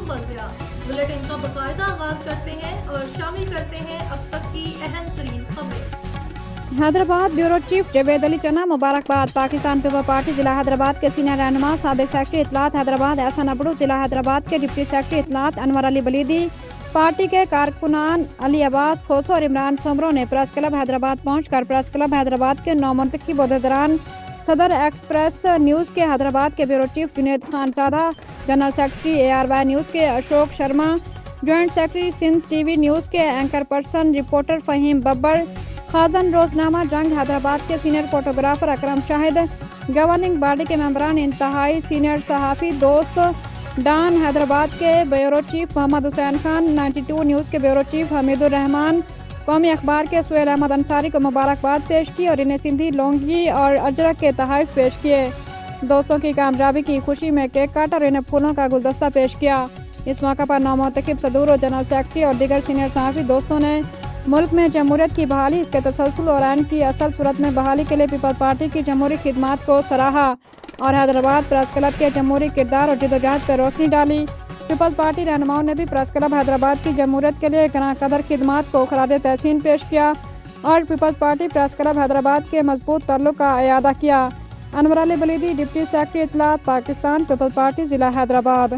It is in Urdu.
موسم پر ضیاء بلیٹن کا باقاعدہ آغاز کرتے ہیں اور شامل کرتے ہیں اب تک کی اہم ترین خبریں۔ حیدرآباد بیورو چیف جاوید علی چنا مبارکباد۔ پاکستان پیپلز پارٹی ضلع حیدرآباد کے سینئر رہنما سابق سیکرٹری اطلاعات حیدرآباد احسن ابڑو، ضلع حیدرآباد کے ڈپٹی سیکرٹری اطلاعات انور علی بلیدی، پارٹی کے کارکنان علی عباس کھوسو اور عمران سومرو نے پریس کلب حیدرآباد پہنچ کر پریس کلب حیدرآباد کے نومنتخب عہدیداران، صدر ایکسپریس نیوز کے حیدرآباد کے bureau chief Junaid Khanzada, general secretary ARY news کے Ashok Sharma, joint secretary Sindh T V news کے anchor person reporter Fahim Babar, خازن روزنامہ جنگ حیدرآباد کے senior photographer Akram Shahid, governing body کے ممبران، انتہائی سینئر صحافی دوست ڈان حیدرآباد کے bureau chief Muhammad Hussain Khan, 92 news کے بیورو چیف حمید الرحمان، قومی اخبار کے سہیل احمد انصاری کو مبارکباد پیش کی اور انہیں سندھی لونگی اور اجرک کے تحائف پیش کیے۔ دوستوں کی کامیابی کی خوشی میں کیک کاٹا اور انہیں پھولوں کا گلدستہ پیش کیا۔ اس موقع پر نومنتخب صدور اور جنرل سیکرٹری اور دیگر سینئر صحافی دوستوں نے ملک میں جمہوریت کی بحالی، اس کے تسلسل اور عین کی اصل صورت میں بحالی کے لیے پیپلز پارٹی کی جمہوری خدمات کو سراہا اور حیدرآباد پریس کلب کے جمہوری کردار اور جدوجہد پر روشنی ڈالی۔ پیپلز پارٹی رہنماؤں نے بھی پریس کلب حیدرآباد کی جمہوریت کے لیے گراں قدر خدمات کو خراج تحسین پیش کیا اور پیپلز پارٹی پریس کلب حیدرآباد کے مضبوط تعلق کا اعادہ کیا۔ انور علی بلیدی، ڈپٹی سیکرٹری اطلاعات، پاکستان پیپلز پارٹی ضلع حیدرآباد۔